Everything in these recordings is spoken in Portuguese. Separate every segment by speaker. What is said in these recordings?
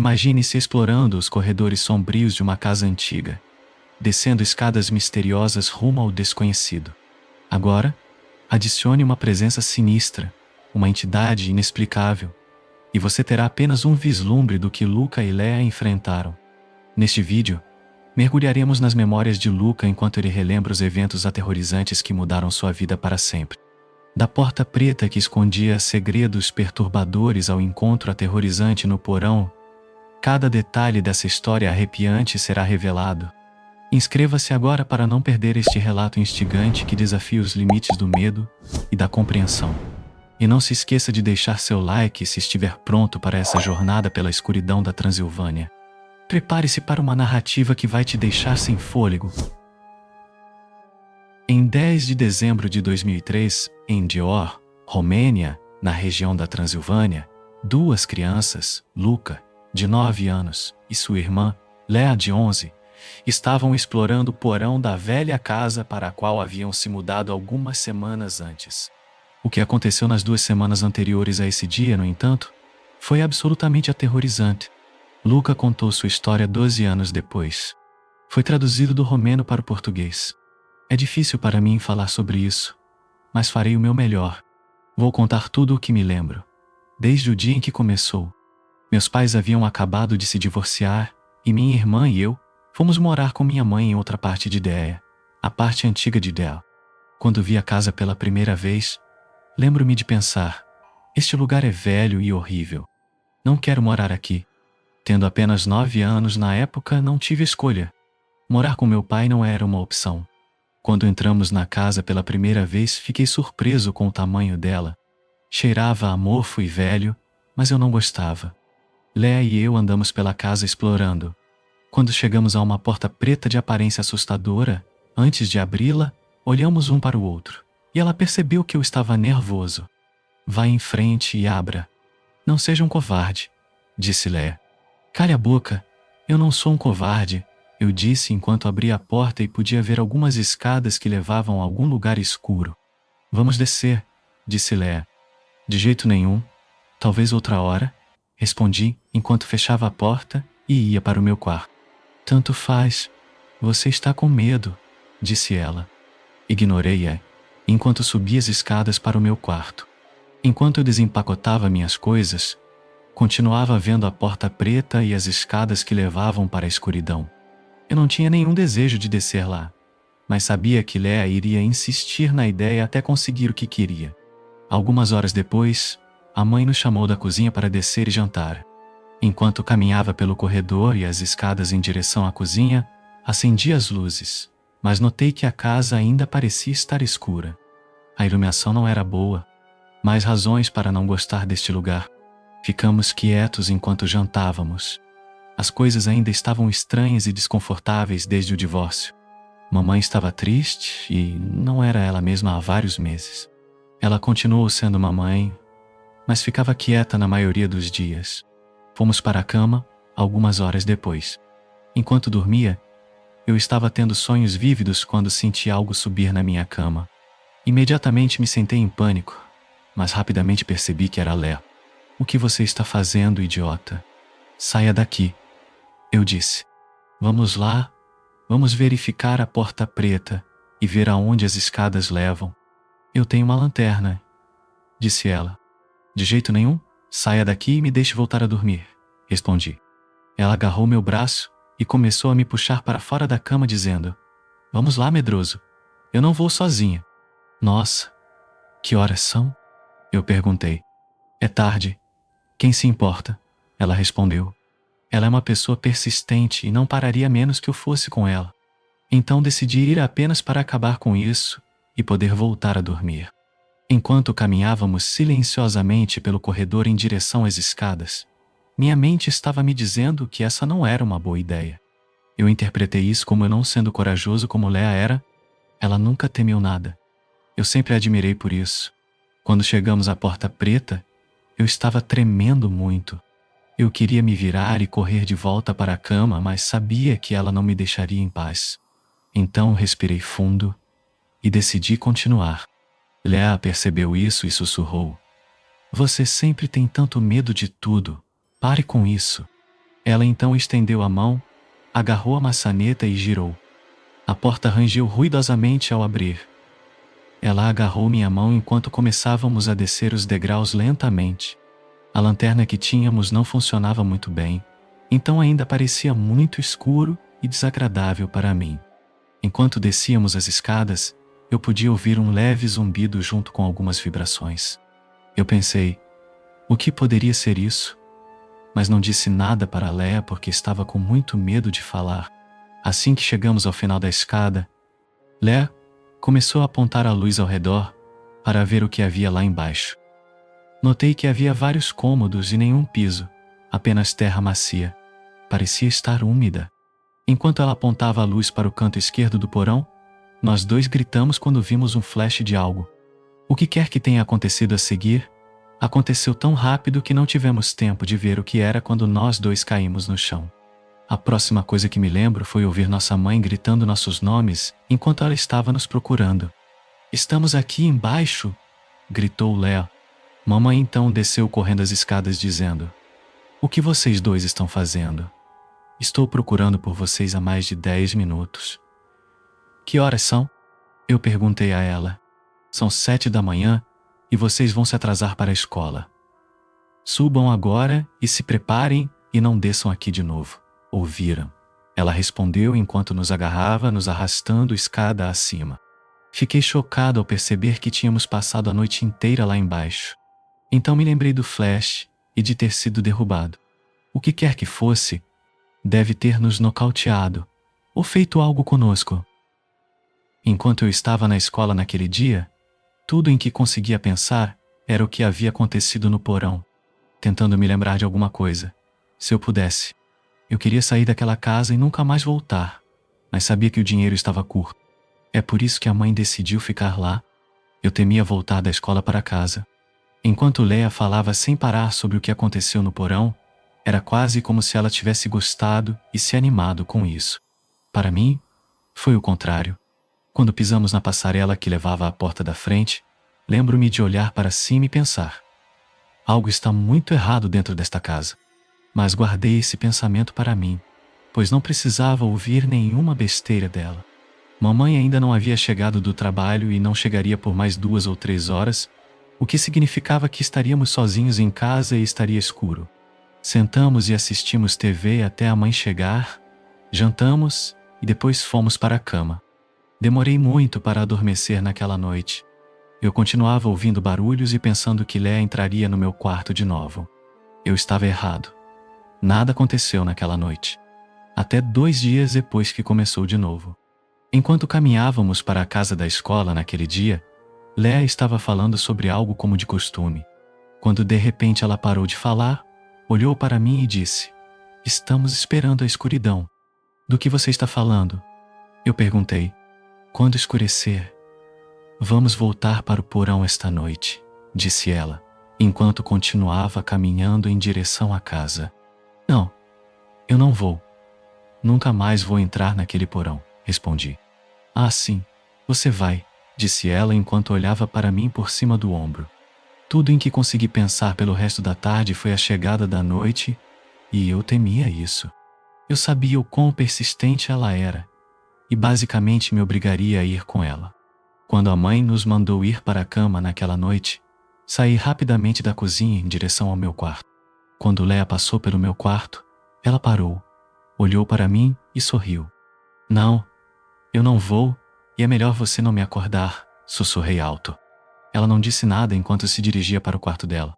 Speaker 1: Imagine-se explorando os corredores sombrios de uma casa antiga, descendo escadas misteriosas rumo ao desconhecido. Agora, adicione uma presença sinistra, uma entidade inexplicável, e você terá apenas um vislumbre do que Luca e Leia enfrentaram. Neste vídeo, mergulharemos nas memórias de Luca enquanto ele relembra os eventos aterrorizantes que mudaram sua vida para sempre. Da porta preta que escondia segredos perturbadores ao encontro aterrorizante no porão, cada detalhe dessa história arrepiante será revelado. Inscreva-se agora para não perder este relato instigante que desafia os limites do medo e da compreensão. E não se esqueça de deixar seu like se estiver pronto para essa jornada pela escuridão da Transilvânia. Prepare-se para uma narrativa que vai te deixar sem fôlego. Em 10 de dezembro de 2003, em Győr, Romênia, na região da Transilvânia, duas crianças, Luca, de 9 anos, e sua irmã, Leia, de 11, estavam explorando o porão da velha casa para a qual haviam se mudado algumas semanas antes. O que aconteceu nas 2 semanas anteriores a esse dia, no entanto, foi absolutamente aterrorizante. Luca contou sua história 12 anos depois. Foi traduzido do romeno para o português. É difícil para mim falar sobre isso, mas farei o meu melhor. Vou contar tudo o que me lembro, desde o dia em que começou. Meus pais haviam acabado de se divorciar e minha irmã e eu fomos morar com minha mãe em outra parte de Deia, a parte antiga de Del. Quando vi a casa pela primeira vez, lembro-me de pensar: este lugar é velho e horrível. Não quero morar aqui. Tendo apenas 9 anos na época, não tive escolha. Morar com meu pai não era uma opção. Quando entramos na casa pela primeira vez, fiquei surpreso com o tamanho dela. Cheirava a mofo e velho, mas eu não gostava. Leia e eu andamos pela casa explorando. Quando chegamos a uma porta preta de aparência assustadora, antes de abri-la, olhamos um para o outro, e ela percebeu que eu estava nervoso. Vá em frente e abra. Não seja um covarde, disse Leia. Cale a boca, eu não sou um covarde, eu disse enquanto abria a porta e podia ver algumas escadas que levavam a algum lugar escuro. Vamos descer, disse Leia. De jeito nenhum, talvez outra hora, respondi enquanto fechava a porta e ia para o meu quarto. Tanto faz, você está com medo, disse ela. Ignorei-a enquanto subia as escadas para o meu quarto. Enquanto eu desempacotava minhas coisas, continuava vendo a porta preta e as escadas que levavam para a escuridão. Eu não tinha nenhum desejo de descer lá, mas sabia que Leia iria insistir na ideia até conseguir o que queria. Algumas horas depois, a mãe nos chamou da cozinha para descer e jantar. Enquanto caminhava pelo corredor e as escadas em direção à cozinha, acendi as luzes, mas notei que a casa ainda parecia estar escura. A iluminação não era boa. Mais razões para não gostar deste lugar. Ficamos quietos enquanto jantávamos. As coisas ainda estavam estranhas e desconfortáveis desde o divórcio. Mamãe estava triste e não era ela mesma há vários meses. Ela continuou sendo mamãe, mas ficava quieta na maioria dos dias. Fomos para a cama algumas horas depois. Enquanto dormia, eu estava tendo sonhos vívidos quando senti algo subir na minha cama. Imediatamente me sentei em pânico, mas rapidamente percebi que era Leia. O que você está fazendo, idiota? Saia daqui, eu disse. Vamos lá, vamos verificar a porta preta e ver aonde as escadas levam. Eu tenho uma lanterna, disse ela. De jeito nenhum, saia daqui e me deixe voltar a dormir, respondi. Ela agarrou meu braço e começou a me puxar para fora da cama dizendo: Vamos lá, medroso, eu não vou sozinha. Nossa, que horas são? Eu perguntei. É tarde. Quem se importa? Ela respondeu. Ela é uma pessoa persistente e não pararia menos que eu fosse com ela. Então decidi ir apenas para acabar com isso e poder voltar a dormir. Enquanto caminhávamos silenciosamente pelo corredor em direção às escadas, minha mente estava me dizendo que essa não era uma boa ideia. Eu interpretei isso como eu não sendo corajoso como Leia era. Ela nunca temeu nada. Eu sempre a admirei por isso. Quando chegamos à porta preta, eu estava tremendo muito. Eu queria me virar e correr de volta para a cama, mas sabia que ela não me deixaria em paz. Então respirei fundo e decidi continuar. Leia percebeu isso e sussurrou: Você sempre tem tanto medo de tudo. Pare com isso. Ela então estendeu a mão, agarrou a maçaneta e girou. A porta rangeu ruidosamente ao abrir. Ela agarrou minha mão enquanto começávamos a descer os degraus lentamente. A lanterna que tínhamos não funcionava muito bem, então ainda parecia muito escuro e desagradável para mim. Enquanto descíamos as escadas, eu podia ouvir um leve zumbido junto com algumas vibrações. Eu pensei, o que poderia ser isso? Mas não disse nada para Léa porque estava com muito medo de falar. Assim que chegamos ao final da escada, Léa começou a apontar a luz ao redor para ver o que havia lá embaixo. Notei que havia vários cômodos e nenhum piso, apenas terra macia. Parecia estar úmida. Enquanto ela apontava a luz para o canto esquerdo do porão, nós dois gritamos quando vimos um flash de algo. O que quer que tenha acontecido a seguir, aconteceu tão rápido que não tivemos tempo de ver o que era quando nós dois caímos no chão. A próxima coisa que me lembro foi ouvir nossa mãe gritando nossos nomes enquanto ela estava nos procurando. "Estamos aqui embaixo!" gritou Léa. Mamãe então desceu correndo as escadas dizendo: "O que vocês dois estão fazendo? Estou procurando por vocês há mais de 10 minutos." "Que horas são?" eu perguntei a ela. "São 7 da manhã e vocês vão se atrasar para a escola. Subam agora e se preparem e não desçam aqui de novo." "Ouviram?" ela respondeu enquanto nos agarrava, nos arrastando escada acima. Fiquei chocado ao perceber que tínhamos passado a noite inteira lá embaixo. Então me lembrei do flash e de ter sido derrubado. O que quer que fosse, deve ter nos nocauteado ou feito algo conosco. Enquanto eu estava na escola naquele dia, tudo em que conseguia pensar era o que havia acontecido no porão, tentando me lembrar de alguma coisa. Se eu pudesse, eu queria sair daquela casa e nunca mais voltar, mas sabia que o dinheiro estava curto. É por isso que a mãe decidiu ficar lá. Eu temia voltar da escola para casa. Enquanto Léa falava sem parar sobre o que aconteceu no porão, era quase como se ela tivesse gostado e se animado com isso. Para mim, foi o contrário. Quando pisamos na passarela que levava à porta da frente, lembro-me de olhar para cima e pensar: algo está muito errado dentro desta casa. Mas guardei esse pensamento para mim, pois não precisava ouvir nenhuma besteira dela. Mamãe ainda não havia chegado do trabalho e não chegaria por mais 2 ou 3 horas, o que significava que estaríamos sozinhos em casa e estaria escuro. Sentamos e assistimos TV até a mãe chegar, jantamos e depois fomos para a cama. Demorei muito para adormecer naquela noite. Eu continuava ouvindo barulhos e pensando que Léa entraria no meu quarto de novo. Eu estava errado. Nada aconteceu naquela noite. Até 2 dias depois que começou de novo. Enquanto caminhávamos para a casa da escola naquele dia, Léa estava falando sobre algo como de costume. Quando de repente ela parou de falar, olhou para mim e disse: "Estamos esperando a escuridão." "Do que você está falando?" eu perguntei. "Quando escurecer, vamos voltar para o porão esta noite", disse ela, enquanto continuava caminhando em direção à casa. "Não, eu não vou. Nunca mais vou entrar naquele porão", respondi. "Ah, sim, você vai", disse ela enquanto olhava para mim por cima do ombro. Tudo em que consegui pensar pelo resto da tarde foi a chegada da noite, e eu temia isso. Eu sabia o quão persistente ela era, e basicamente me obrigaria a ir com ela. Quando a mãe nos mandou ir para a cama naquela noite, saí rapidamente da cozinha em direção ao meu quarto. Quando Léa passou pelo meu quarto, ela parou, olhou para mim e sorriu. "Não, eu não vou, e é melhor você não me acordar", sussurrei alto. Ela não disse nada enquanto se dirigia para o quarto dela.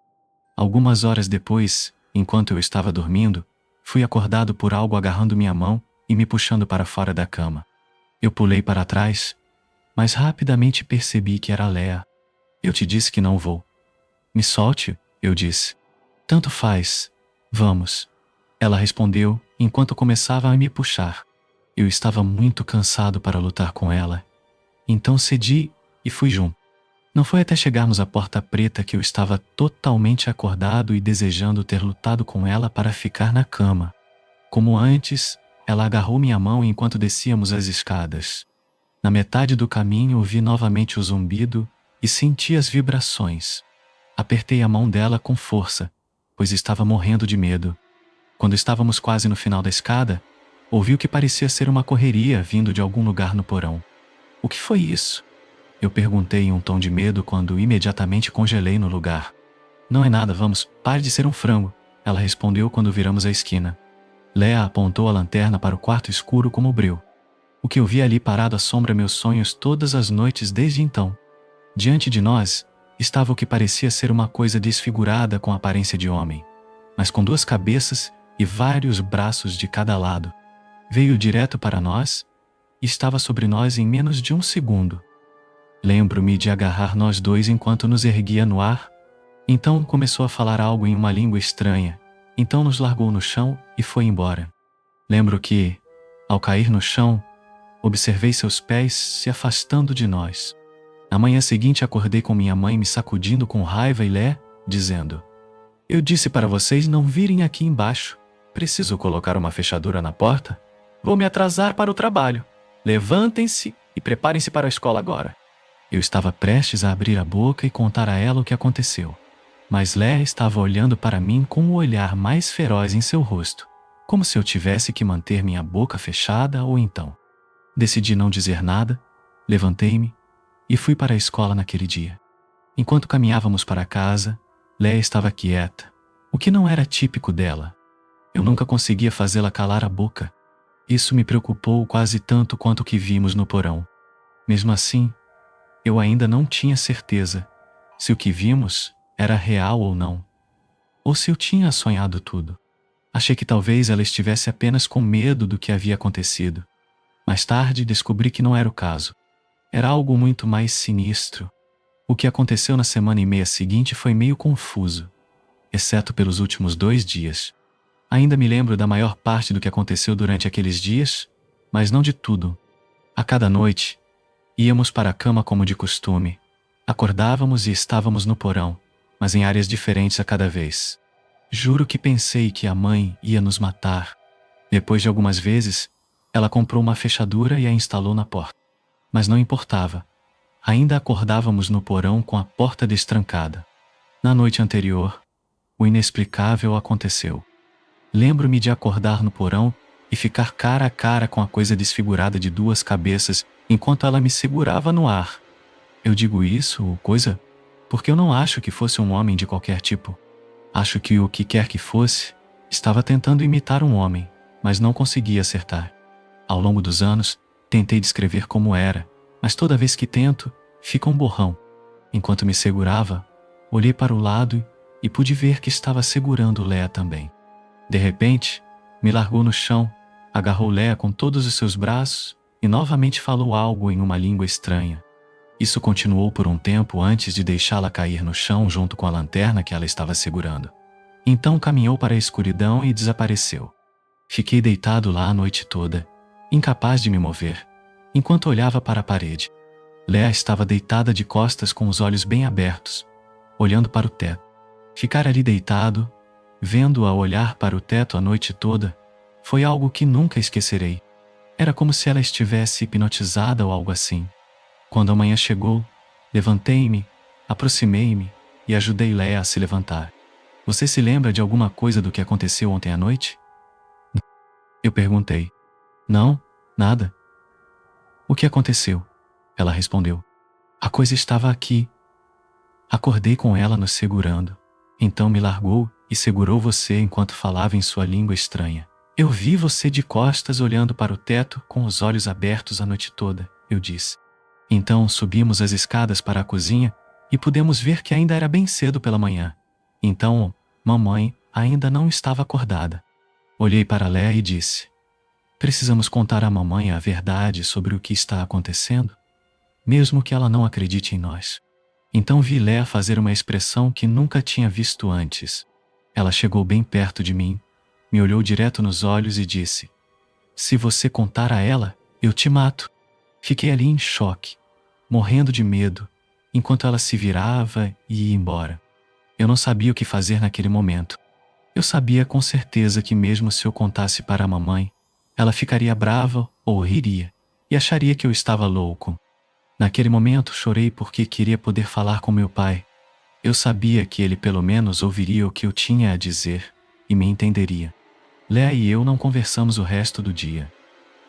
Speaker 1: Algumas horas depois, enquanto eu estava dormindo, fui acordado por algo agarrando minha mão e me puxando para fora da cama. Eu pulei para trás, mas rapidamente percebi que era Léa. "Eu te disse que não vou." "Me solte", eu disse. "Tanto faz. Vamos." Ela respondeu enquanto começava a me puxar. Eu estava muito cansado para lutar com ela, então cedi e fui junto. Não foi até chegarmos à porta preta que eu estava totalmente acordado e desejando ter lutado com ela para ficar na cama. Como antes, ela agarrou minha mão enquanto descíamos as escadas. Na metade do caminho ouvi novamente o zumbido e senti as vibrações. Apertei a mão dela com força, pois estava morrendo de medo. Quando estávamos quase no final da escada, ouvi o que parecia ser uma correria vindo de algum lugar no porão. O que foi isso? Eu perguntei em um tom de medo quando imediatamente congelei no lugar. Não é nada, vamos, pare de ser um frango, ela respondeu quando viramos a esquina. Léa apontou a lanterna para o quarto escuro como breu. O que eu vi ali parado assombra meus sonhos todas as noites desde então. Diante de nós, estava o que parecia ser uma coisa desfigurada com aparência de homem, mas com 2 cabeças e vários braços de cada lado. Veio direto para nós e estava sobre nós em menos de 1 segundo. Lembro-me de agarrar nós 2 enquanto nos erguia no ar. Então começou a falar algo em uma língua estranha. Então nos largou no chão e foi embora. Lembro que, ao cair no chão, observei seus pés se afastando de nós. Na manhã seguinte acordei com minha mãe me sacudindo com raiva e Lé, dizendo: "Eu disse para vocês não virem aqui embaixo. Preciso colocar uma fechadura na porta? Vou me atrasar para o trabalho. Levantem-se e preparem-se para a escola agora." Eu estava prestes a abrir a boca e contar a ela o que aconteceu. Mas Lé estava olhando para mim com o olhar mais feroz em seu rosto, como se eu tivesse que manter minha boca fechada ou então. Decidi não dizer nada, levantei-me e fui para a escola naquele dia. Enquanto caminhávamos para casa, Lé estava quieta, o que não era típico dela. Eu nunca conseguia fazê-la calar a boca. Isso me preocupou quase tanto quanto o que vimos no porão. Mesmo assim, eu ainda não tinha certeza se o que vimos era real ou não, ou se eu tinha sonhado tudo. Achei que talvez ela estivesse apenas com medo do que havia acontecido. Mais tarde descobri que não era o caso. Era algo muito mais sinistro. O que aconteceu na semana e meia seguinte foi meio confuso, exceto pelos últimos 2 dias. Ainda me lembro da maior parte do que aconteceu durante aqueles dias, mas não de tudo. A cada noite, íamos para a cama como de costume. Acordávamos e estávamos no porão, mas em áreas diferentes a cada vez. Juro que pensei que a mãe ia nos matar. Depois de algumas vezes, ela comprou uma fechadura e a instalou na porta. Mas não importava. Ainda acordávamos no porão com a porta destrancada. Na noite anterior, o inexplicável aconteceu. Lembro-me de acordar no porão e ficar cara a cara com a coisa desfigurada de 2 cabeças enquanto ela me segurava no ar. Eu digo isso, coisa, porque eu não acho que fosse um homem de qualquer tipo. Acho que o que quer que fosse, estava tentando imitar um homem, mas não conseguia acertar. Ao longo dos anos, tentei descrever como era, mas toda vez que tento, fica um borrão. Enquanto me segurava, olhei para o lado e pude ver que estava segurando Léa também. De repente, me largou no chão, agarrou Léa com todos os seus braços e novamente falou algo em uma língua estranha. Isso continuou por um tempo antes de deixá-la cair no chão junto com a lanterna que ela estava segurando. Então caminhou para a escuridão e desapareceu. Fiquei deitado lá a noite toda, incapaz de me mover, enquanto olhava para a parede. Léa estava deitada de costas com os olhos bem abertos, olhando para o teto. Ficar ali deitado, vendo-a olhar para o teto a noite toda, foi algo que nunca esquecerei. Era como se ela estivesse hipnotizada ou algo assim. Quando a manhã chegou, levantei-me, aproximei-me e ajudei Léa a se levantar. "Você se lembra de alguma coisa do que aconteceu ontem à noite?" Eu perguntei. "Não, nada." "O que aconteceu?" Ela respondeu. "A coisa estava aqui. Acordei com ela nos segurando. Então me largou e segurou você enquanto falava em sua língua estranha. Eu vi você de costas olhando para o teto com os olhos abertos a noite toda", eu disse. Então subimos as escadas para a cozinha e pudemos ver que ainda era bem cedo pela manhã. Então, mamãe ainda não estava acordada. Olhei para Léa e disse: "Precisamos contar à mamãe a verdade sobre o que está acontecendo, mesmo que ela não acredite em nós." Então vi Léa fazer uma expressão que nunca tinha visto antes. Ela chegou bem perto de mim, me olhou direto nos olhos e disse: "Se você contar a ela, eu te mato." Fiquei ali em choque, morrendo de medo, enquanto ela se virava e ia embora. Eu não sabia o que fazer naquele momento. Eu sabia com certeza que mesmo se eu contasse para a mamãe, ela ficaria brava ou riria, e acharia que eu estava louco. Naquele momento chorei porque queria poder falar com meu pai. Eu sabia que ele pelo menos ouviria o que eu tinha a dizer e me entenderia. Léa e eu não conversamos o resto do dia.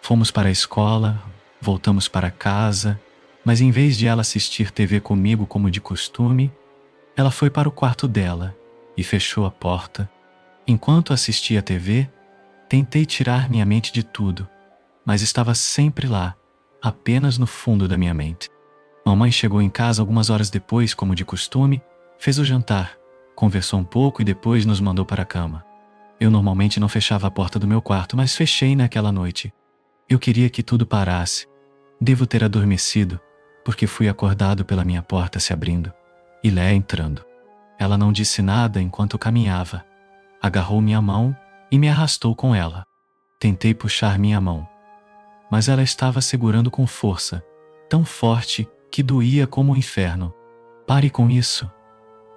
Speaker 1: Fomos para a escola, voltamos para casa, mas em vez de ela assistir TV comigo como de costume, ela foi para o quarto dela e fechou a porta. Enquanto assistia a TV, tentei tirar minha mente de tudo, mas estava sempre lá, apenas no fundo da minha mente. Mamãe chegou em casa algumas horas depois, como de costume, fez o jantar, conversou um pouco e depois nos mandou para a cama. Eu normalmente não fechava a porta do meu quarto, mas fechei naquela noite. Eu queria que tudo parasse. Devo ter adormecido, porque fui acordado pela minha porta se abrindo e Léa entrando. Ela não disse nada enquanto caminhava. Agarrou minha mão e me arrastou com ela. Tentei puxar minha mão, mas ela estava segurando com força, tão forte que doía como o inferno. Pare com isso.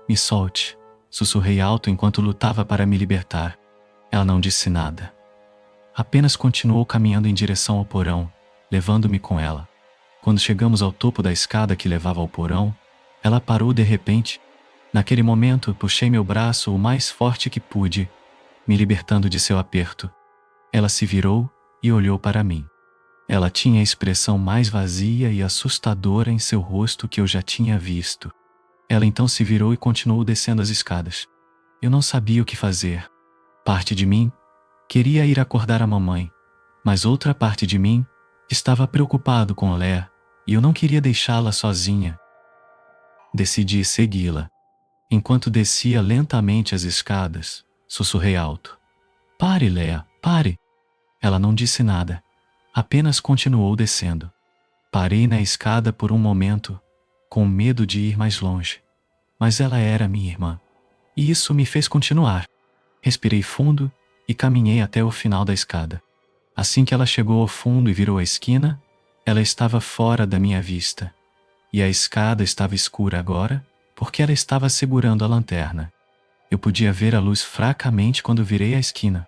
Speaker 1: Me solte, sussurrei alto enquanto lutava para me libertar. Ela não disse nada. Apenas continuou caminhando em direção ao porão, levando-me com ela. Quando chegamos ao topo da escada que levava ao porão, ela parou de repente. Naquele momento, puxei meu braço o mais forte que pude, me libertando de seu aperto. Ela se virou e olhou para mim. Ela tinha a expressão mais vazia e assustadora em seu rosto que eu já tinha visto. Ela então se virou e continuou descendo as escadas. Eu não sabia o que fazer. Parte de mim queria ir acordar a mamãe, mas outra parte de mim estava preocupado com Léa e eu não queria deixá-la sozinha. Decidi segui-la. Enquanto descia lentamente as escadas, sussurrei alto. Pare, Léa, pare! Ela não disse nada, apenas continuou descendo. Parei na escada por um momento, com medo de ir mais longe, mas ela era minha irmã, e isso me fez continuar. Respirei fundo e caminhei até o final da escada. Assim que ela chegou ao fundo e virou a esquina, ela estava fora da minha vista, e a escada estava escura agora, porque ela estava segurando a lanterna. Eu podia ver a luz fracamente quando virei a esquina.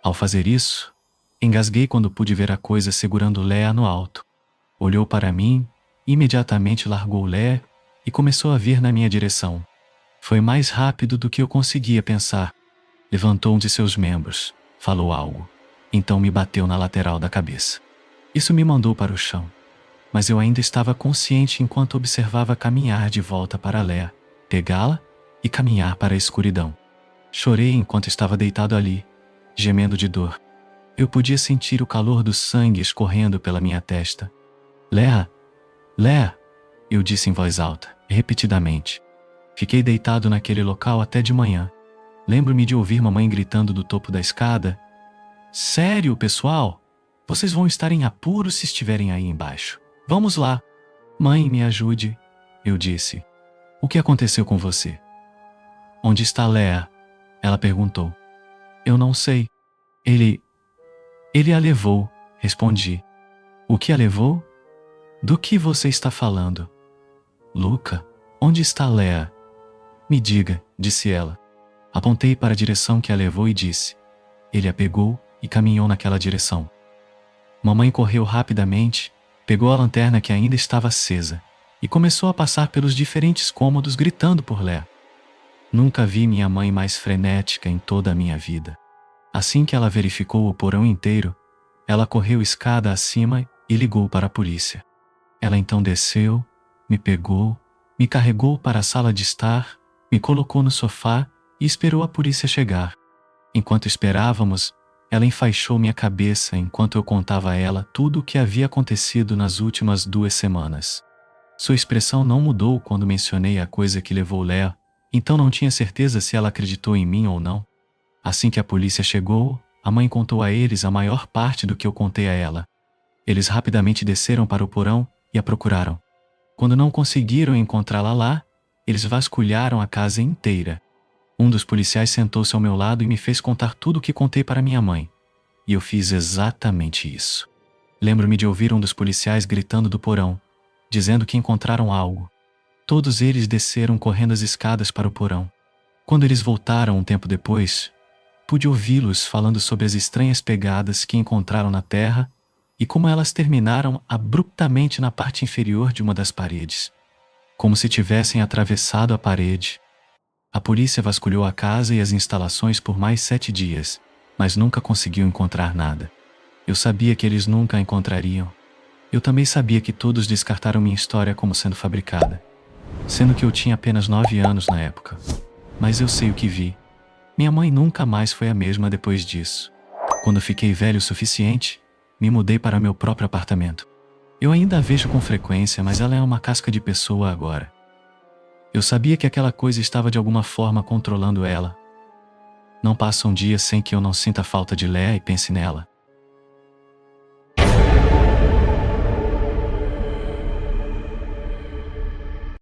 Speaker 1: Ao fazer isso, engasguei quando pude ver a coisa segurando Léa no alto. Olhou para mim, imediatamente largou Léa e começou a vir na minha direção. Foi mais rápido do que eu conseguia pensar. Levantou um de seus membros, falou algo, então me bateu na lateral da cabeça. Isso me mandou para o chão, mas eu ainda estava consciente enquanto observava caminhar de volta para Léa, pegá-la e caminhar para a escuridão. Chorei enquanto estava deitado ali, gemendo de dor. Eu podia sentir o calor do sangue escorrendo pela minha testa. Léa, Léa, eu disse em voz alta, repetidamente. Fiquei deitado naquele local até de manhã. Lembro-me de ouvir mamãe gritando do topo da escada. Sério, pessoal? Vocês vão estar em apuros se estiverem aí embaixo. Vamos lá. Mãe, me ajude, eu disse. O que aconteceu com você? Onde está Léa? Ela perguntou. Eu não sei. Ele a levou, respondi. O que a levou? Do que você está falando? Luca, onde está Léa? Me diga, disse ela. Apontei para a direção que a levou e disse. Ele a pegou e caminhou naquela direção. Mamãe correu rapidamente, pegou a lanterna que ainda estava acesa e começou a passar pelos diferentes cômodos gritando por Léa. Nunca vi minha mãe mais frenética em toda a minha vida. Assim que ela verificou o porão inteiro, ela correu escada acima e ligou para a polícia. Ela então desceu, me pegou, me carregou para a sala de estar, me colocou no sofá e esperou a polícia chegar. Enquanto esperávamos, ela enfaixou minha cabeça enquanto eu contava a ela tudo o que havia acontecido nas últimas 2 semanas. Sua expressão não mudou quando mencionei a coisa que levou Léa, então não tinha certeza se ela acreditou em mim ou não. Assim que a polícia chegou, a mãe contou a eles a maior parte do que eu contei a ela. Eles rapidamente desceram para o porão e a procuraram. Quando não conseguiram encontrá-la lá, eles vasculharam a casa inteira. Um dos policiais sentou-se ao meu lado e me fez contar tudo o que contei para minha mãe. E eu fiz exatamente isso. Lembro-me de ouvir um dos policiais gritando do porão, dizendo que encontraram algo. Todos eles desceram correndo as escadas para o porão. Quando eles voltaram um tempo depois, pude ouvi-los falando sobre as estranhas pegadas que encontraram na terra e como elas terminaram abruptamente na parte inferior de uma das paredes, como se tivessem atravessado a parede. A polícia vasculhou a casa e as instalações por mais 7 dias, mas nunca conseguiu encontrar nada. Eu sabia que eles nunca a encontrariam. Eu também sabia que todos descartaram minha história como sendo fabricada, sendo que eu tinha apenas 9 anos na época. Mas eu sei o que vi. Minha mãe nunca mais foi a mesma depois disso. Quando fiquei velho o suficiente, me mudei para meu próprio apartamento. Eu ainda a vejo com frequência, mas ela é uma casca de pessoa agora. Eu sabia que aquela coisa estava de alguma forma controlando ela. Não passa um dia sem que eu não sinta falta de Léa e pense nela.